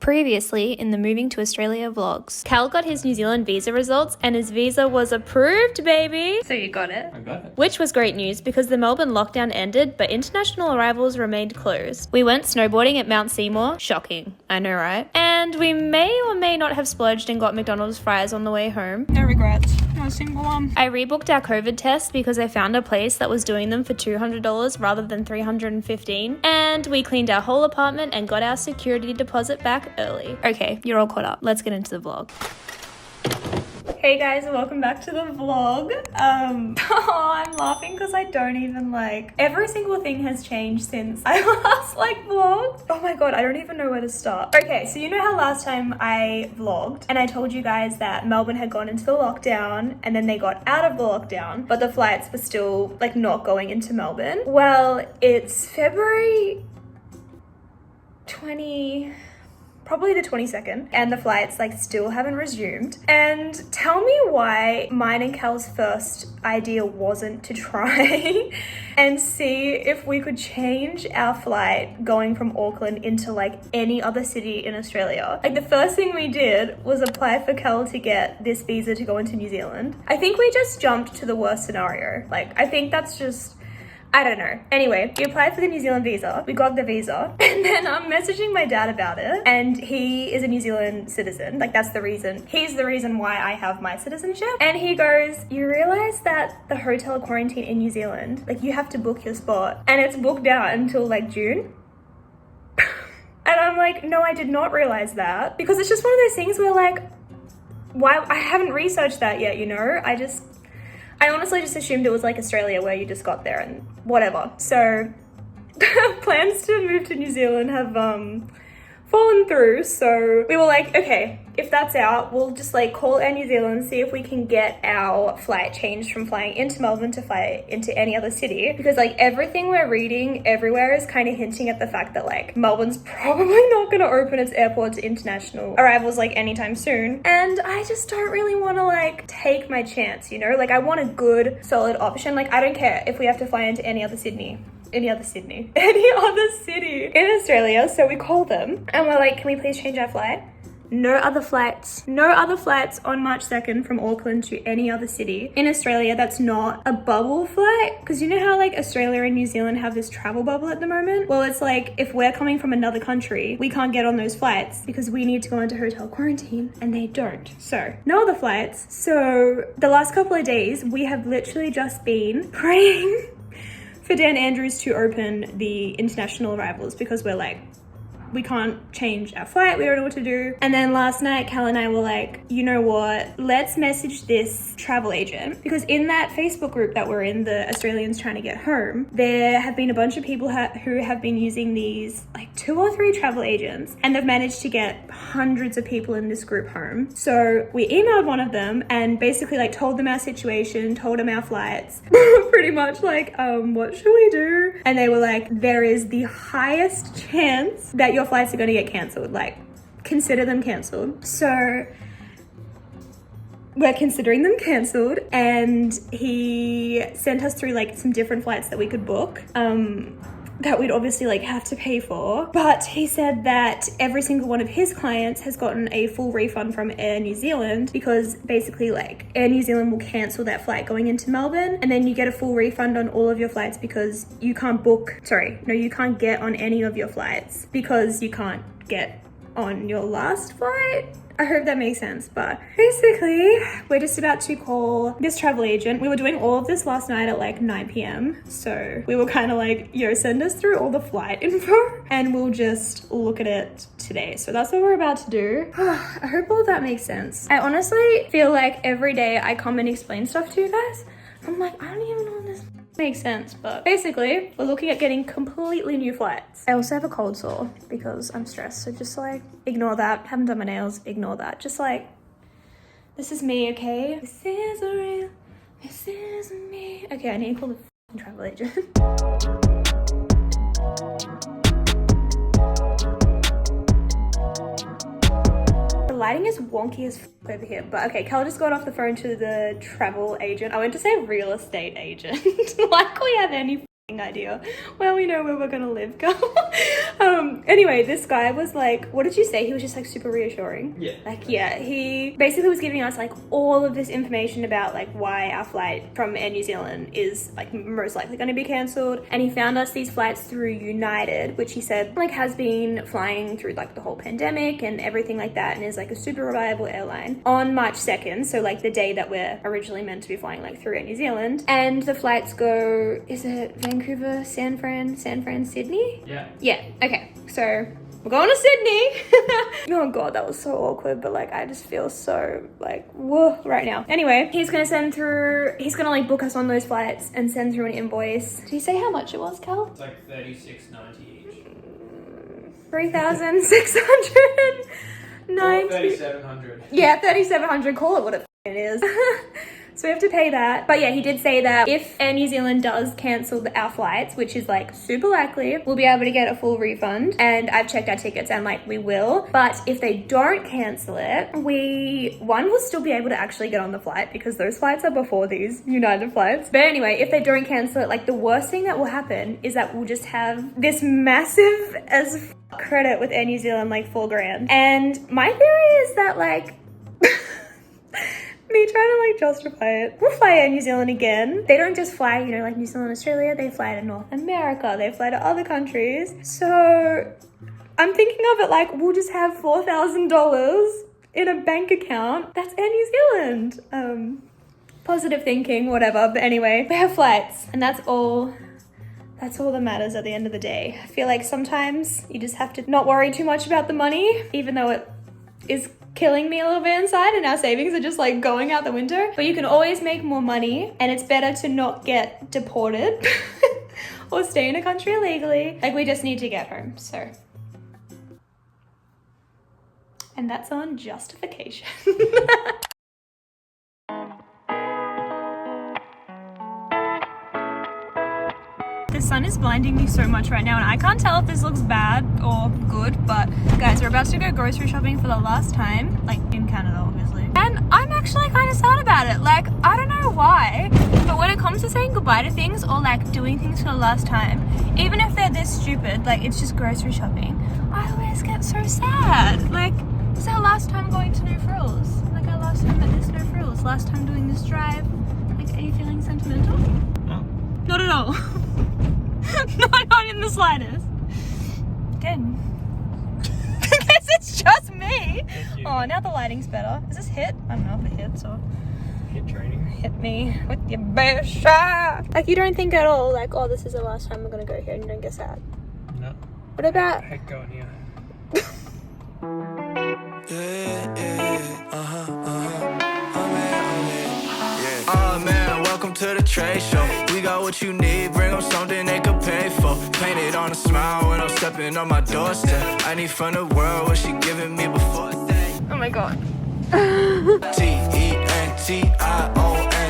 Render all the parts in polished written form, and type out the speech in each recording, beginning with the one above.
Previously in the Moving to Australia vlogs, Cal got his New Zealand visa results and his visa was approved, baby! So you got it? I got it. Which was great news because the Melbourne lockdown ended, but international arrivals remained closed. We went snowboarding at Mount Seymour. Shocking, I know, right? And we may or may not have splurged and got McDonald's fries on the way home. No regrets. Not a single one. I rebooked our COVID test because I found a place that was doing them for $200 rather than $315, and we cleaned our whole apartment and got our security deposit back early. Okay, you're all caught up. Let's get into the vlog. Hey guys, welcome back to the vlog. I'm laughing because I don't even every single thing has changed since I last vlogged. Oh my god, I don't even know where to start. Okay, so you know how last time I vlogged and I told you guys that Melbourne had gone into the lockdown and then they got out of the lockdown, but the flights were still not going into Melbourne? Well, it's February probably the 22nd, and the flights still haven't resumed. And tell me why mine and Cal's first idea wasn't to try and see if we could change our flight going from Auckland into any other city in Australia. The first thing we did was apply for Cal to get this visa to go into New Zealand. I think we just jumped to the worst scenario. I think that's just, I don't know. Anyway, we applied for the New Zealand visa. We got the visa. And then I'm messaging my dad about it. And he is a New Zealand citizen. He's the reason why I have my citizenship. And he goes, you realize that the hotel quarantine in New Zealand, you have to book your spot. And it's booked out until June. And I'm like, no, I did not realize that. Because it's just one of those things where why? I haven't researched that yet, you know? I honestly just assumed it was Australia where you just got there and whatever. So plans to move to New Zealand have fallen through. So we were okay, if that's out, we'll just call Air New Zealand, see if we can get our flight changed from flying into Melbourne to fly into any other city. Because everything we're reading everywhere is kind of hinting at the fact that Melbourne's probably not going to open its airport to international arrivals anytime soon. And I just don't really want to take my chance, you know? I want a good solid option. I don't care if we have to fly into any other city in Australia. So we call them and we're can we please change our flight? No other flights on March 2nd from Auckland to any other city in Australia that's not a bubble flight. Because you know how Australia and New Zealand have this travel bubble at the moment? Well, it's if we're coming from another country, we can't get on those flights because we need to go into hotel quarantine and they don't. So no other flights. So the last couple of days, we have literally just been praying for Dan Andrews to open the international arrivals because we're we can't change our flight, we don't know what to do. And then last night, Cal and I were you know what, let's message this travel agent. Because in that Facebook group that we're in, the Australians trying to get home, there have been a bunch of people who have been using these 2 or 3 travel agents, and they've managed to get hundreds of people in this group home. So we emailed one of them and basically told them our situation, told them our flights, pretty much what should we do? And they were there is the highest chance that your flights are going to get cancelled. Consider them cancelled. So we're considering them cancelled, and he sent us through some different flights that we could book that we'd obviously have to pay for. But he said that every single one of his clients has gotten a full refund from Air New Zealand, because basically Air New Zealand will cancel that flight going into Melbourne, and then you get a full refund on all of your flights because you can't you can't get on any of your flights because you can't get on your last flight. I hope that makes sense. But basically, we're just about to call this travel agent. We were doing all of this last night at 9 p.m. So we were kind of yo, send us through all the flight info and we'll just look at it today. So that's what we're about to do. I hope all of that makes sense. I honestly feel every day I come and explain stuff to you guys, I'm I don't even know if this makes sense. But basically, we're looking at getting completely new flights. I also have a cold sore because I'm stressed. So just ignore that. Haven't done my nails, ignore that. Just this is me, okay? This is real, this is me. Okay, I need to call the travel agent. The lighting is wonky as over here, but okay, Cal just got off the phone to the travel agent. I went to say real estate agent, like we have any idea. Well, we know where we're gonna live, girl. Anyway, this guy was like, what did you say? He was just like super reassuring. Yeah. Like, yeah, he basically was giving us like all of this information about like why our flight from Air New Zealand is like most likely going to be cancelled. And he found us these flights through United, which he said like has been flying through like the whole pandemic and everything like that, and is like a super reliable airline, on March 2nd. So like the day that we're originally meant to be flying like through Air New Zealand. And the flights go, is it Vancouver, San Fran, Sydney? Yeah, okay. So we're going to Sydney. Oh god, that was so awkward, but like I just feel so like whoa right now. Anyway, he's gonna like book us on those flights and send through an invoice. Did he say how much it was, Cal? It's like $36.90 each. 3,690. 3,700. Yeah, 3,700. Call it what it is. So we have to pay that. But yeah, he did say that if Air New Zealand does cancel our flights, which is like super likely, we'll be able to get a full refund. And I've checked our tickets and like we will. But if they don't cancel it, we will still be able to actually get on the flight because those flights are before these United flights. But anyway, if they don't cancel it, like the worst thing that will happen is that we'll just have this massive as credit with Air New Zealand, like $4,000. And my theory is that like me trying to like justify it. We'll fly Air New Zealand again. They don't just fly, you know, like New Zealand, Australia. They fly to North America. They fly to other countries. So I'm thinking of it like we'll just have $4,000 in a bank account. That's Air New Zealand. Positive thinking, whatever. But anyway, we have flights, and that's all that matters at the end of the day. I feel like sometimes you just have to not worry too much about the money, even though it is killing me a little bit inside and our savings are just like going out the window. But you can always make more money, and it's better to not get deported or stay in a country illegally. Like we just need to get home, so. And that's on justification. The sun is blinding me so much right now, and I can't tell if this looks bad or good, but guys, we're about to go grocery shopping for the last time, like in Canada, obviously. And I'm actually kind of sad about it. Like, I don't know why, but when it comes to saying goodbye to things or like doing things for the last time, even if they're this stupid, like it's just grocery shopping, I always get so sad. Like, this is our last time going to No Frills. Like our last time at this No Frills, last time doing this drive. Like, are you feeling sentimental? No. Not at all. Not in the slightest. Again. Guess it's just me. Oh, now the lighting's better. Is this hit? I don't know if it hits or Hit training. hit me with your best shot. Like you don't think at all like, oh, this is the last time we're gonna go here, and you don't get sad. No. What about Heck going here. Oh man, welcome to the trade show. We got what you need, bring them something they could pay for. Painted on a smile when I'm stepping on my doorstep. I need from the world what she giving me before. oh my god. T-E-N-T-I-O-N.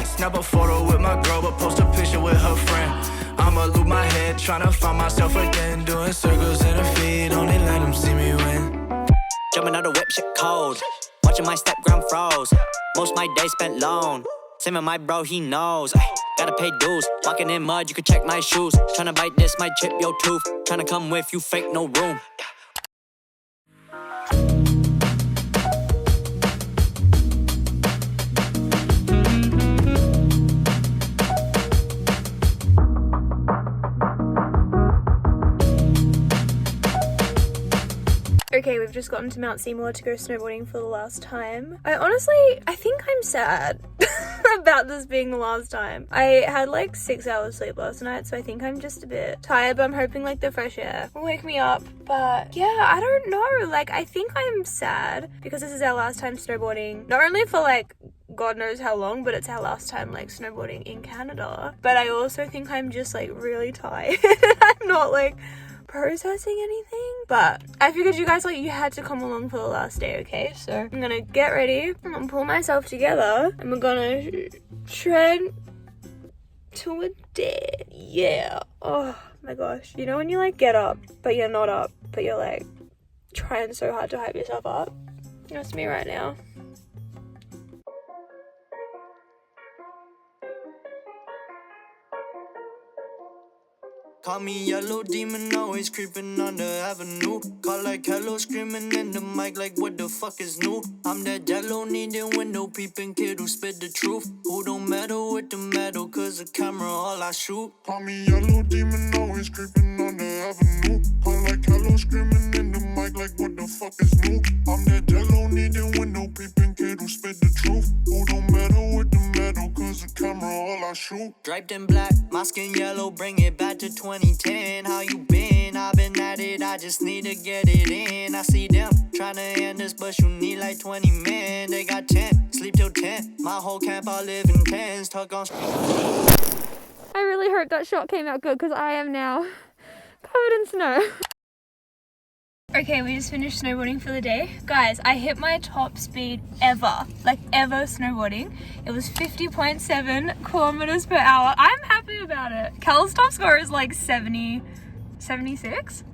Snap a photo with my girl, but post a picture with her friend. I'ma lose my head, tryna find myself again. Doing circles in the feed, only let them see me win. Jumping out the whip, shit cold. Watching my stepgram froze. Most my day spent alone. Same with my bro, he knows. Ay, gotta pay dues. Walking in mud, you can check my shoes. Tryna bite this, might chip your tooth. Tryna come with you, fake no room. Okay, we've just gotten to Mount Seymour to go snowboarding for the last time. I think I'm sad about this being the last time. I had like 6 hours sleep last night, so I think I'm just a bit tired, but I'm hoping like the fresh air will wake me up. But yeah, I don't know. Like, I think I'm sad because this is our last time snowboarding, not only for like God knows how long, but it's our last time like snowboarding in Canada. But I also think I'm just like really tired. I'm not like processing anything, but I figured you guys, like, you had to come along for the last day, okay? So I'm gonna get ready, I'm gonna pull myself together, and we're gonna shred to a dead. Yeah. Oh my gosh, you know when you like get up but you're not up, but you're like trying so hard to hype yourself up? That's me right now. Call me yellow demon, always creeping on the avenue. Call like hello, screaming in the mic like what the fuck is new? I'm that jello needing window peeping kid who spit the truth. Who don't meddle with the metal, cause the camera all I shoot. Call me yellow demon, always creeping on the avenue. Call like hello, screaming in the mic like what the fuck is new? I'm that jello needing window peeping kid who spit the truth. Who don't meddle with the metal, cause the camera all I shoot. Draped in black, my skin yellow, bring it back to 2010. How you been? I've been at it, I just need to get it in. I see them tryna end this, but you need like 20 men. They got 10, sleep till 10. My whole camp all live in tents, tuck on. I really hope that shot came out good because I am now covered in snow. Okay, we just finished snowboarding for the day. Guys, I hit my top speed ever, like ever snowboarding. It was 50.7 kilometers per hour. I'm happy about it. Cal's top score is like 70, 76?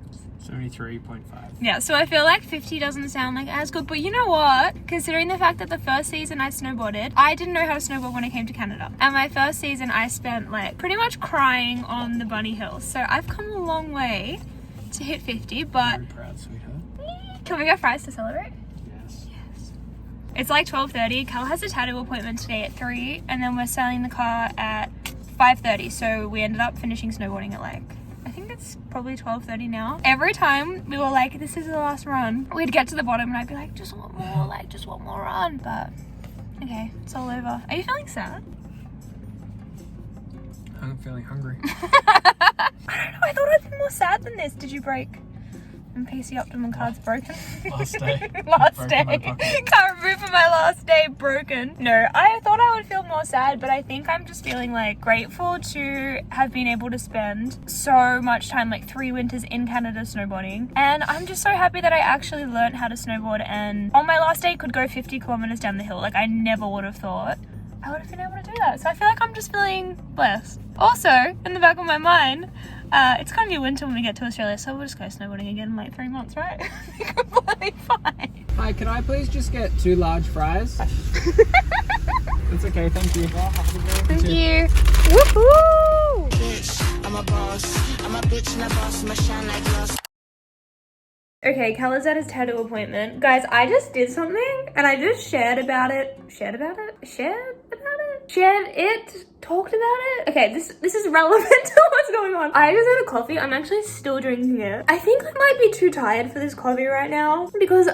73.5. Yeah, so I feel like 50 doesn't sound like as good, but you know what? Considering the fact that the first season I snowboarded, I didn't know how to snowboard when I came to Canada. And my first season I spent like pretty much crying on the bunny hills. So I've come a long way to hit 50, but Very proud, sweetheart. can we get fries to celebrate? Yes. Yes. It's like 12:30. Cal has a tattoo appointment today at 3, and then we're selling the car at 5:30. So we ended up finishing snowboarding at like, I think it's probably 12:30 now. Every time we were like, this is the last run, we'd get to the bottom and I'd be like, just one more, like just one more run. But okay, it's all over. Are you feeling sad? I'm feeling hungry. I don't know, I thought I'd be more sad than this. Did you break? And PC Optimum card's broken. Last day. Last Broken my day. pocket. Can't remove for my last day, broken. No, I thought I would feel more sad, but I think I'm just feeling like grateful to have been able to spend so much time, like 3 winters in Canada snowboarding. And I'm just so happy that I actually learned how to snowboard and on my last day could go 50 kilometers down the hill. Like I never would have thought I would have been able to do that. So I feel like I'm just feeling blessed. Also, in the back of my mind, it's gonna be winter when we get to Australia, so we'll just go snowboarding again in like 3 months, right? Completely fine. Hi, can I please just get 2 large fries? It's okay, thank you. Thank you. Woohoo! I'm a boss, I'm a bitch and a boss, I'ma shine like gloss. Okay, Cal is at his tattoo appointment. Guys, I just did something and I just shared it, talked about it. Okay, this is relevant to what's going on. I just had a coffee. I'm actually still drinking it. I think I might be too tired for this coffee right now because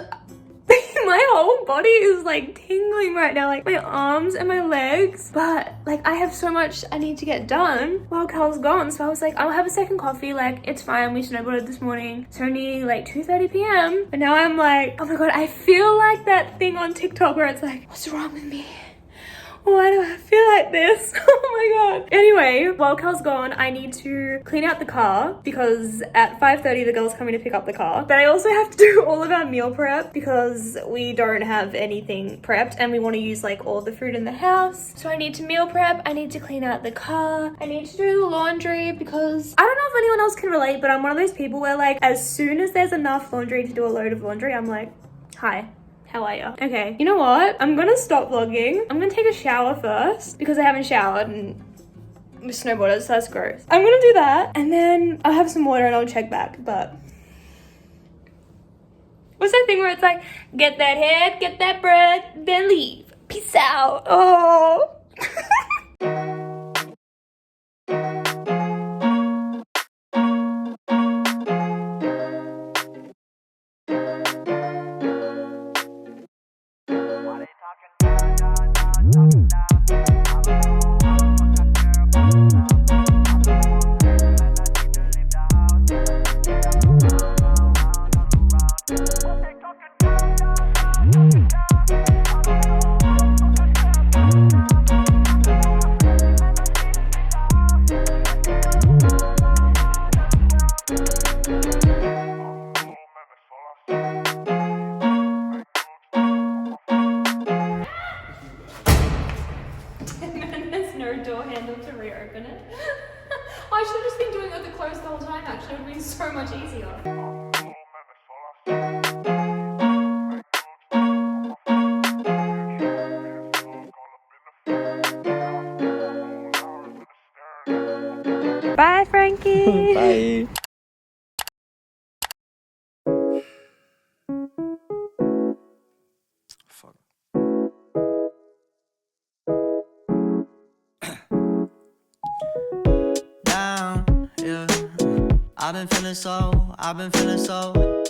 my whole body is like tingling right now, like my arms and my legs, but like I have so much I need to get done while Cal's gone, so I was like, I'll have a second coffee, like it's fine. We snowboarded this morning. It's only like 2:30 p.m. but now I'm like, oh my god, I feel like that thing on TikTok where it's like, what's wrong with me? Why do I feel like this? Oh my god. Anyway, while Cal's gone, I need to clean out the car because at 5:30 the girl's coming to pick up the car. But I also have to do all of our meal prep because we don't have anything prepped and we want to use like all the food in the house. So I need to meal prep, I need to clean out the car, I need to do the laundry because I don't know if anyone else can relate, but I'm one of those people where like as soon as there's enough laundry to do a load of laundry, I'm like, hi. How are ya? Okay, you know what? I'm gonna stop vlogging. I'm gonna take a shower first because I haven't showered and we're snowboarders, so that's gross. I'm gonna do that and then I'll have some water and I'll check back, but what's that thing where it's like, get that head, get that bread, then leave. Peace out. Oh. There's no door handle to reopen it. I should have just been doing it with it closed the whole time, actually. It would have been so much easier. Bye, Frank. Thank you. Bye. Fuck. Down, yeah. I've been feeling so